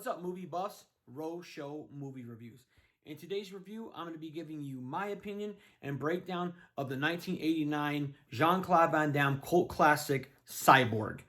What's up, movie buffs? Row Show Movie Reviews. In today's review, I'm going to be giving you my opinion and breakdown of the 1989 Jean-Claude Van Damme cult classic, Cyborg.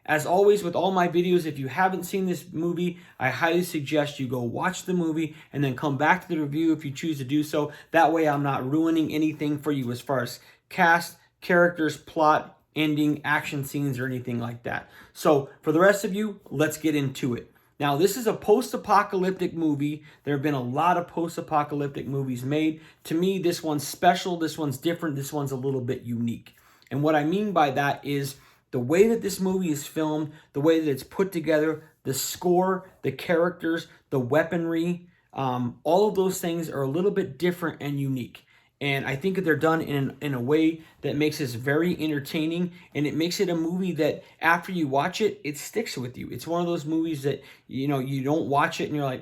As always with all my videos, if you haven't seen this movie, I highly suggest you go watch the movie and then come back to the review if you choose to do so. That way I'm not ruining anything for you as far as cast, characters, plot, ending, action scenes, or anything like that. So for the rest of you, let's get into it. Now, this is a post-apocalyptic movie. There have been a lot of post-apocalyptic movies made. To me, this one's special, this one's different, this one's a little bit unique. And what I mean by that is the way that this movie is filmed, the way that it's put together, the score, the characters, the weaponry, all of those things are a little bit different and unique. And I think that they're done in a way that makes this very entertaining, and it makes it a movie that after you watch it, it sticks with you. It's one of those movies that, you know, you don't watch it and you're like,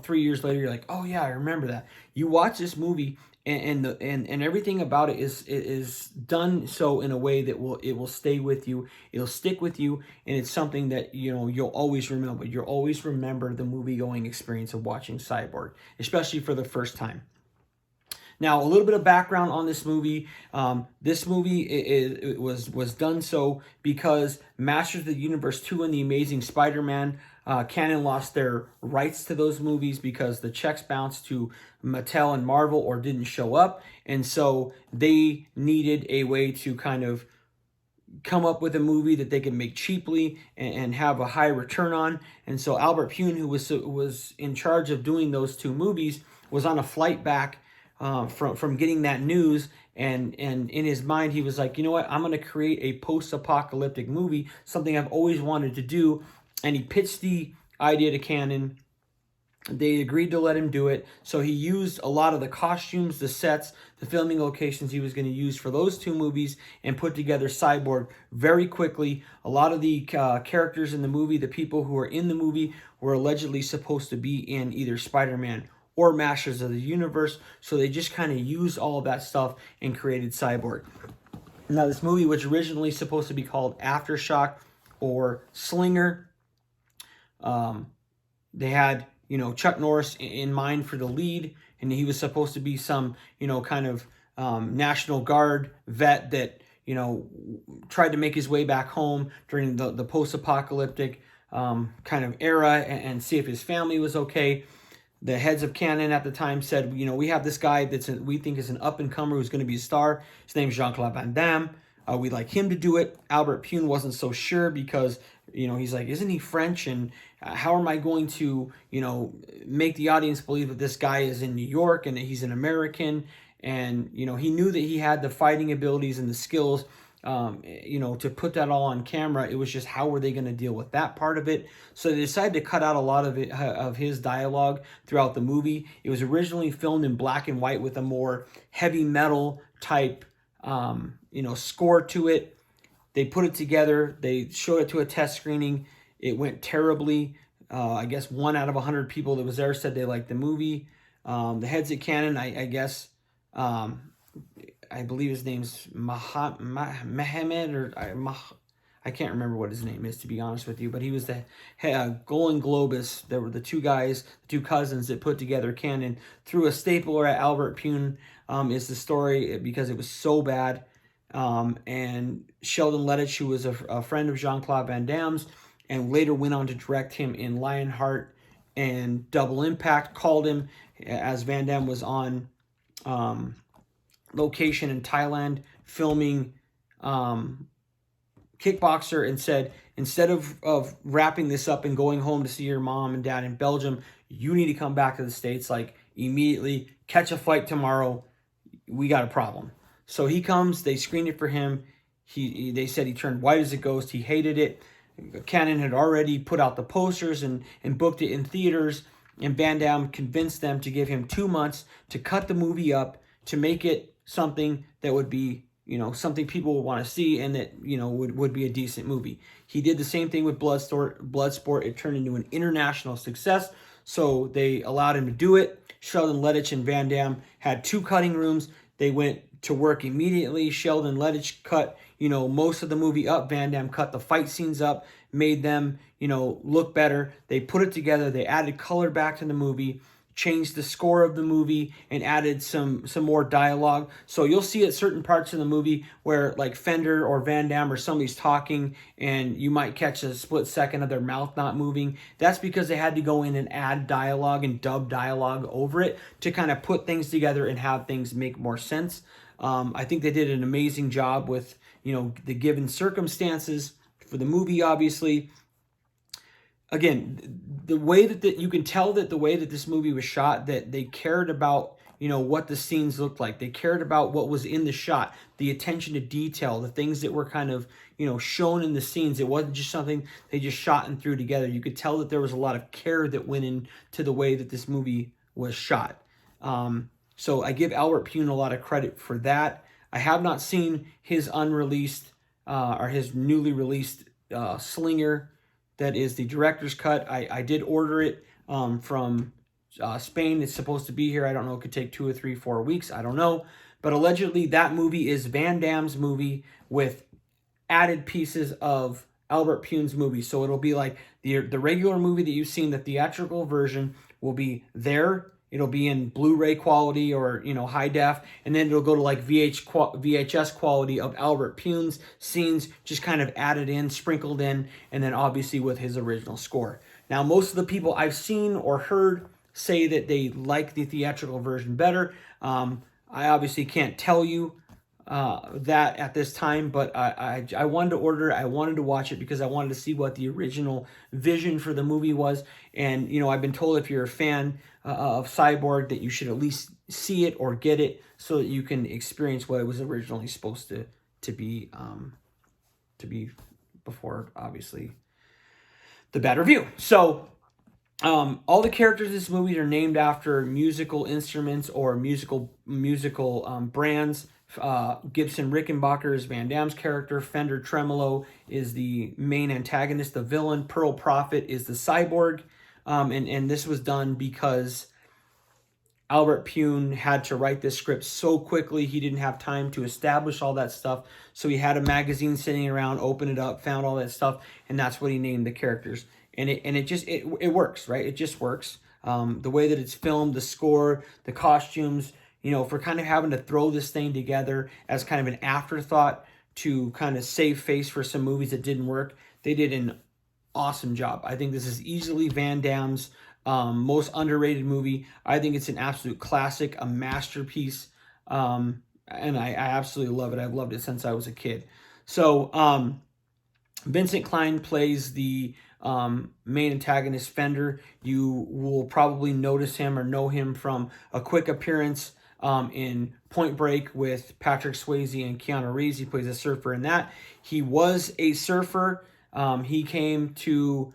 3 years later, you're like, oh yeah, I remember that. You watch this movie and everything about it is done so in a way that it will stay with you, it'll stick with you, and it's something that, you know, you'll always remember. You'll always remember the movie-going experience of watching Cyborg, especially for the first time. Now, a little bit of background on this movie. This movie it was done so because Masters of the Universe 2 and The Amazing Spider-Man canon lost their rights to those movies because the checks bounced to Mattel and Marvel or didn't show up. And so they needed a way to kind of come up with a movie that they could make cheaply and have a high return on. And so Albert Pyun, who was in charge of doing those two movies, was on a flight back from getting that news, and in his mind he was like, you know what, I'm going to create a post-apocalyptic movie, something I've always wanted to do. And he pitched the idea to Canon. They agreed to let him do it, so he used a lot of the costumes, the sets, the filming locations he was going to use for those two movies and put together Cyborg very quickly. A lot of the characters in the movie, the people who were in the movie, were allegedly supposed to be in either Spider-Man or Masters of the Universe, so they just kind of used all of that stuff and created Cyborg. Now, this movie was originally supposed to be called Aftershock or Slinger. They had, you know, Chuck Norris in mind for the lead, and he was supposed to be some, you know, kind of National Guard vet that, you know, tried to make his way back home during the post-apocalyptic kind of era and see if his family was okay. The heads of Canon at the time said, you know, we have this guy we think is an up-and-comer who's going to be a star. His name's Jean-Claude Van Damme. We'd like him to do it. Albert Pyun wasn't so sure because, you know, he's like, isn't he French? And how am I going to, you know, make the audience believe that this guy is in New York and that he's an American? And, you know, he knew that he had the fighting abilities and the skills, you know, to put that all on camera. It was just how were they going to deal with that part of it? So they decided to cut out a lot of it, of his dialogue throughout the movie. It was originally filmed in black and white with a more heavy metal type, you know, score to it. They put it together. They showed it to a test screening. It went terribly. I guess 1 out of 100 people that was there said they liked the movie. The heads at Canon, I guess, I believe his name's Mohammed, or I can't remember what his name is, to be honest with you, but he was the Golden Globus. There were the two guys, the two cousins that put together Canon. Threw a stapler at Albert Pyun is the story, because it was so bad. And Sheldon Lettich, who was a friend of Jean-Claude Van Damme's and later went on to direct him in Lionheart and Double Impact, called him as Van Damme was on location in Thailand filming Kickboxer, and said, instead of wrapping this up and going home to see your mom and dad in Belgium, you need to come back to the States, like, immediately. Catch a flight tomorrow. We got a problem. So he comes, they screened it for him. They said he turned white as a ghost. He hated it. Canon had already put out the posters and booked it in theaters, and Van Damme convinced them to give him 2 months to cut the movie up, to make it something that would be, you know, something people would want to see, and that, you know, would be a decent movie. He did the same thing with Bloodsport. It turned into an international success, so they allowed him to do it. Sheldon Lettich and Van Damme had 2 cutting rooms. They went to work immediately. Sheldon Lettich cut, most of the movie up. Van Damme cut the fight scenes up, made them, look better. They put it together. They added color back to the movie, changed the score of the movie, and added some more dialogue. So you'll see at certain parts of the movie where like Fender or Van Damme or somebody's talking, and you might catch a split second of their mouth not moving. That's because they had to go in and add dialogue and dub dialogue over it to kind of put things together and have things make more sense. I think they did an amazing job with, the given circumstances for the movie, obviously. Again, the way that you can tell that the way that this movie was shot, that they cared about, what the scenes looked like. They cared about what was in the shot, the attention to detail, the things that were kind of, shown in the scenes. It wasn't just something they just shot and threw together. You could tell that there was a lot of care that went into the way that this movie was shot. So I give Albert Pyun a lot of credit for that. I have not seen his unreleased or his newly released Slinger. That is the director's cut. I did order it from Spain. It's supposed to be here. I don't know. It could take 2 or 3, 4 weeks. I don't know. But allegedly, that movie is Van Damme's movie with added pieces of Albert Pyun's movie. So it'll be like the regular movie that you've seen. The theatrical version will be there. It'll be in Blu-ray quality or, high def. And then it'll go to like VHS quality of Albert Pyun's scenes, just kind of added in, sprinkled in, and then obviously with his original score. Now, most of the people I've seen or heard say that they like the theatrical version better. I obviously can't tell you that at this time, but I wanted to order it. I wanted to watch it because I wanted to see what the original vision for the movie was. And, I've been told if you're a fan of Cyborg that you should at least see it or get it so that you can experience what it was originally supposed to be before, obviously, the bad review. So all the characters in this movie are named after musical instruments or musical brands. Gibson Rickenbacker is Van Damme's character. Fender Tremolo is the main antagonist, the villain. Pearl Prophet is the cyborg. And this was done because Albert Pyun had to write this script so quickly. He didn't have time to establish all that stuff. So he had a magazine sitting around, opened it up, found all that stuff, and that's what he named the characters. And it works, right? It just works. The way that it's filmed, the score, the costumes, for kind of having to throw this thing together as kind of an afterthought to kind of save face for some movies that didn't work, they did an awesome job. I think this is easily Van Damme's most underrated movie. I think it's an absolute classic, a masterpiece, and I absolutely love it. I've loved it since I was a kid. So Vincent Klein plays the main antagonist, Fender. You will probably notice him or know him from a quick appearance in Point Break with Patrick Swayze and Keanu Reeves. He plays a surfer in that. He was a surfer. He came to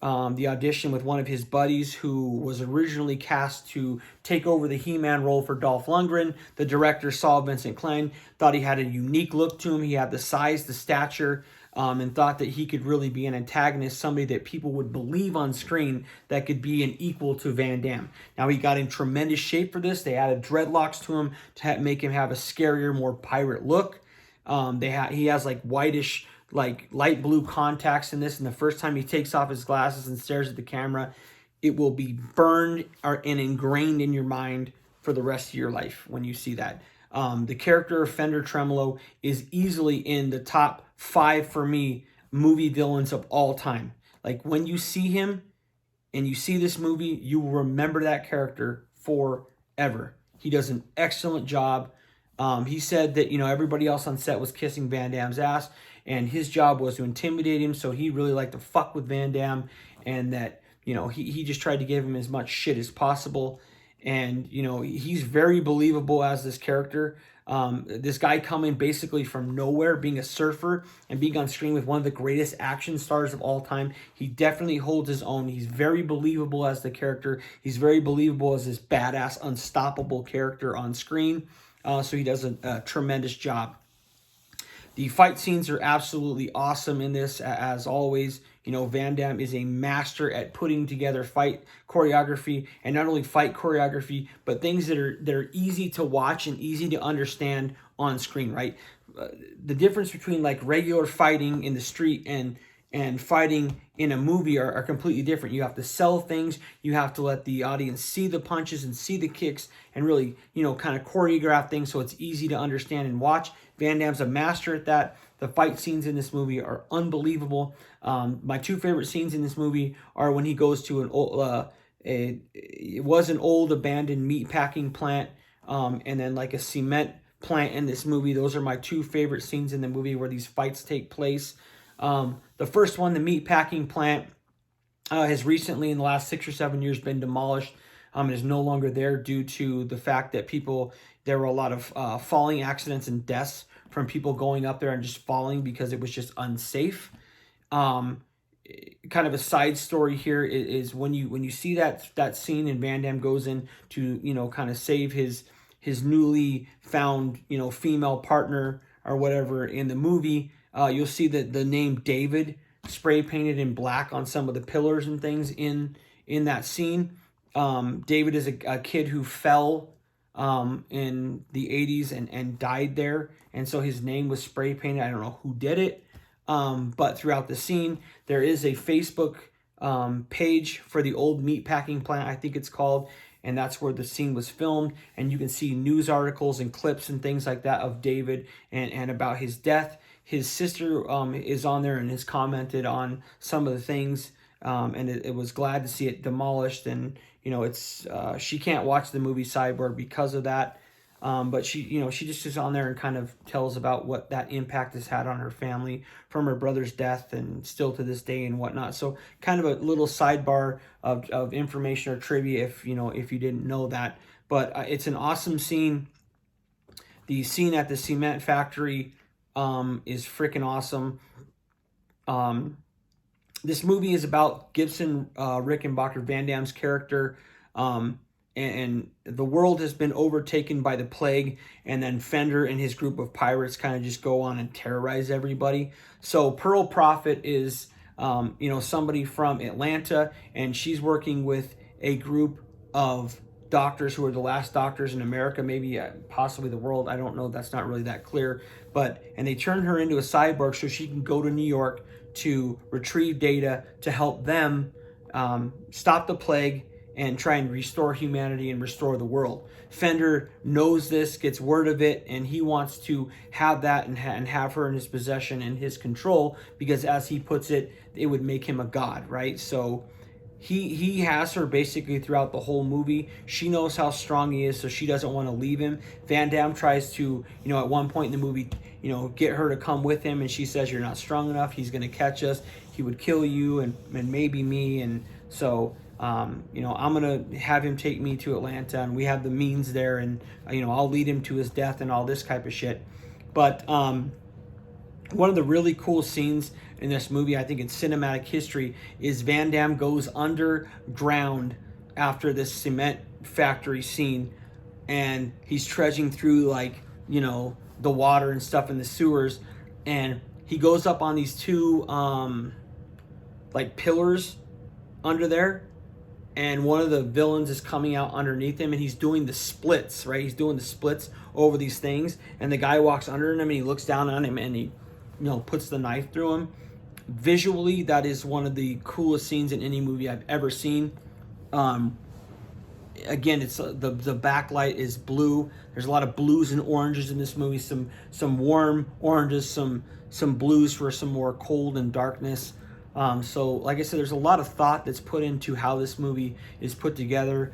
the audition with one of his buddies who was originally cast to take over the He-Man role for Dolph Lundgren. The director saw Vincent Klein, thought he had a unique look to him. He had the size, the stature, and thought that he could really be an antagonist, somebody that people would believe on screen that could be an equal to Van Damme. Now, he got in tremendous shape for this. They added dreadlocks to him to make him have a scarier, more pirate look. He has like whitish, like light blue contacts in this, and the first time he takes off his glasses and stares at the camera, it will be burned and ingrained in your mind for the rest of your life when you see that. The character of Fender Tremolo is easily in the top 5 for me movie villains of all time. Like when you see him and you see this movie, you will remember that character forever. He does an excellent job. He said that, everybody else on set was kissing Van Damme's ass, and his job was to intimidate him, so he really liked to fuck with Van Damme, and that, he just tried to give him as much shit as possible. And, he's very believable as this character. This guy coming basically from nowhere, being a surfer and being on screen with one of the greatest action stars of all time. He definitely holds his own. He's very believable as the character. He's very believable as this badass, unstoppable character on screen. So he does a tremendous job. The fight scenes are absolutely awesome in this, as always. Van Damme is a master at putting together fight choreography, and not only fight choreography, but things that are easy to watch and easy to understand on screen, right? the difference between like regular fighting in the street and fighting in a movie are completely different. You have to sell things. You have to let the audience see the punches and see the kicks and really, kind of choreograph things so it's easy to understand and watch. Van Damme's a master at that. The fight scenes in this movie are unbelievable. My two favorite scenes in this movie are when he goes to it was an old abandoned meat packing plant, and then like a cement plant in this movie. Those are my two favorite scenes in the movie where these fights take place. The first one, the meat packing plant, has recently in the last 6 or 7 years been demolished. It is no longer there due to the fact that there were a lot of falling accidents and deaths from people going up there and just falling because it was just unsafe. Kind of a side story here is when you see that scene and Van Damme goes in to, kind of save his newly found, female partner or whatever in the movie, you'll see that the name David spray painted in black on some of the pillars and things in that scene. David is a kid who fell in the 80s and died there, and so his name was spray painted. I don't know who did it, but throughout the scene there is a Facebook page for the old meatpacking plant, I think it's called, and that's where the scene was filmed, and you can see news articles and clips and things like that of David and about his death. His sister is on there and has commented on some of the things, and it was glad to see it demolished. And it's she can't watch the movie Cyborg because of that, but she just is on there and kind of tells about what that impact has had on her family from her brother's death and still to this day and whatnot. So kind of a little sidebar of information or trivia if you didn't know that. But it's an awesome scene. The scene at the cement factory is freaking awesome. This movie is about Gibson Rickenbacker, Van Damme's character, and the world has been overtaken by the plague, and then Fender and his group of pirates kind of just go on and terrorize everybody. So Pearl Prophet is somebody from Atlanta, and she's working with a group of doctors who are the last doctors in America, maybe possibly the world. I don't know. That's not really that clear. And they turn her into a cyborg so she can go to New York to retrieve data to help them stop the plague and try and restore humanity and restore the world. Fender knows this, gets word of it, and he wants to have that and have her in his possession and his control because, as he puts it, it would make him a god, right? So he has her basically throughout the whole movie. She knows how strong he is, so she doesn't want to leave him. Van Damme tries to, at one point in the movie, get her to come with him, and she says, "You're not strong enough. He's going to catch us. He would kill you and maybe me." And so, I'm going to have him take me to Atlanta, and we have the means there, and, I'll lead him to his death and all this type of shit. But one of the really cool scenes in this movie, I think in cinematic history, is Van Damme goes underground after this cement factory scene, and he's trudging through the water and stuff in the sewers, and he goes up on these two pillars under there, and one of the villains is coming out underneath him, and he's doing the splits, right? He's doing the splits over these things, and the guy walks under him, and he looks down on him, and he puts the knife through him. Visually, that is one of the coolest scenes in any movie I've ever seen. Again, it's the backlight is blue. There's a lot of blues and oranges in this movie. Some warm oranges, some blues for some more cold and darkness. So, like I said, there's a lot of thought that's put into how this movie is put together.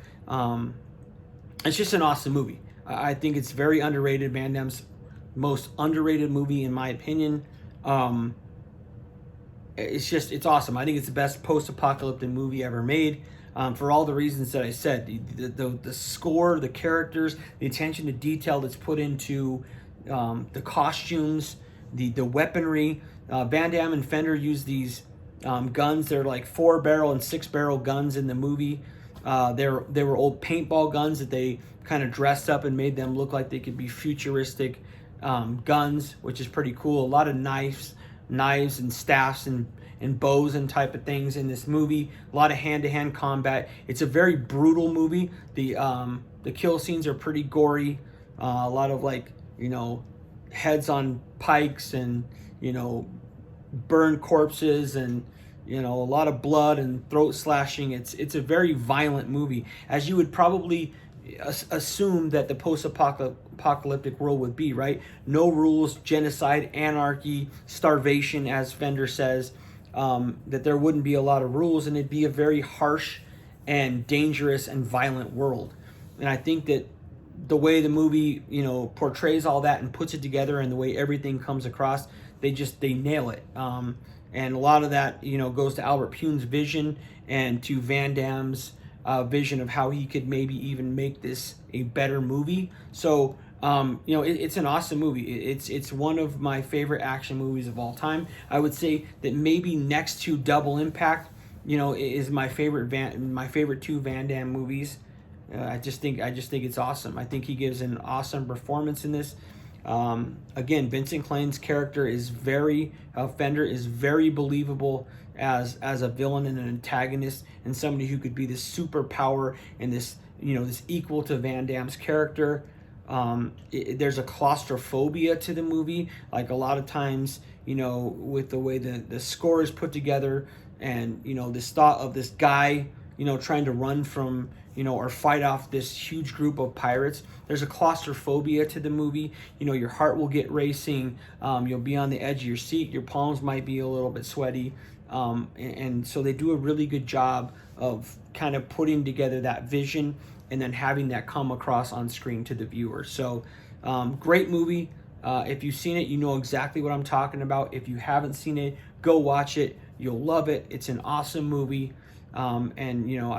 It's just an awesome movie. I think it's very underrated. Van Damme's most underrated movie, in my opinion. It's awesome. I think it's the best post-apocalyptic movie ever made, for all the reasons that I said. The score, the characters, the attention to detail that's put into the costumes, the weaponry. Van Damme and Fender use these guns. They're like 4-barrel and 6-barrel guns in the movie. They were old paintball guns that they kind of dressed up and made them look like they could be futuristic guns, which is pretty cool. A lot of knives and staffs and bows and type of things in this movie. A lot of hand-to-hand combat. It's a very brutal movie. The kill scenes are pretty gory. A lot of heads on pikes and, you know, burned corpses and, you know, a lot of blood and throat slashing. It's a very violent movie, as you would probably assume that the post-apocalyptic world would be, right? No rules, genocide, anarchy, starvation, as Fender says. That there wouldn't be a lot of rules, and it'd be a very harsh and dangerous and violent world. And I think that the way the movie, you know, portrays all that and puts it together, and the way everything comes across, they nail it. And a lot of that, you know, goes to Albert Pyun's vision and to Van Damme's vision of how he could maybe even make this a better movie. So you know, it's an awesome movie. It's one of my favorite action movies of all time. I would say that maybe next to Double Impact, you know, is my favorite two Van Damme movies. I just think it's awesome. I think he gives an awesome performance in this. Again, Vincent Klein's character is Fender is very believable as a villain and an antagonist, and somebody who could be this superpower and this, you know, this equal to Van Damme's character. There's a claustrophobia to the movie, like a lot of times, you know, with the way the score is put together, and, you know, this thought of this guy, you know, trying to run from, you know, or fight off this huge group of pirates. There's a claustrophobia to the movie. You know, your heart will get racing. You'll be on the edge of your seat. Your palms might be a little bit sweaty. And so they do a really good job of kind of putting together that vision and then having that come across on screen to the viewer. So great movie. If you've seen it, you know exactly what I'm talking about. If you haven't seen it, go watch it. You'll love it. It's an awesome movie. And, you know,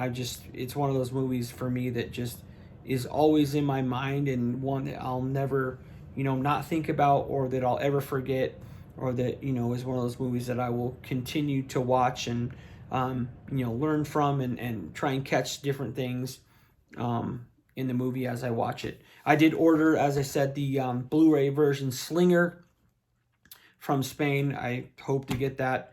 it's one of those movies for me that just is always in my mind, and one that I'll never, you know, not think about, or that I'll ever forget, or that, you know, is one of those movies that I will continue to watch and, you know, learn from, and try and catch different things in the movie as I watch it. I did order, as I said, the Blu-ray version Slinger from Spain. I hope to get that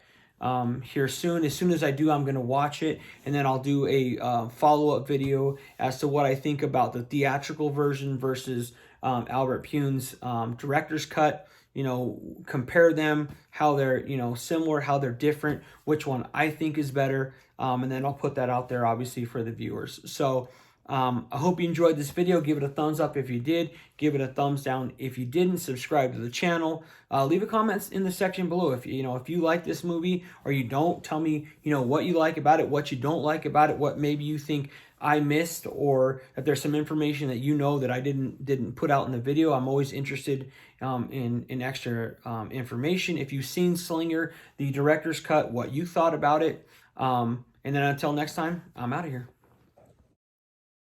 here soon. As soon as I do, I'm going to watch it, and then I'll do a follow-up video as to what I think about the theatrical version versus Albert Pyun's director's cut. You know, compare them, how they're, you know, similar, how they're different, which one I think is better, and then I'll put that out there, obviously, for the viewers. So I hope you enjoyed this video. Give it a thumbs up if you did. Give it a thumbs down if you didn't. Subscribe to the channel. Leave a comment in the section below if you like this movie or you don't. Tell me, you know, what you like about it, what you don't like about it, what maybe you think I missed, or if there's some information that you know that I didn't put out in the video. I'm always interested in extra information. If you've seen Slinger, the director's cut, what you thought about it. And then until next time, I'm out of here.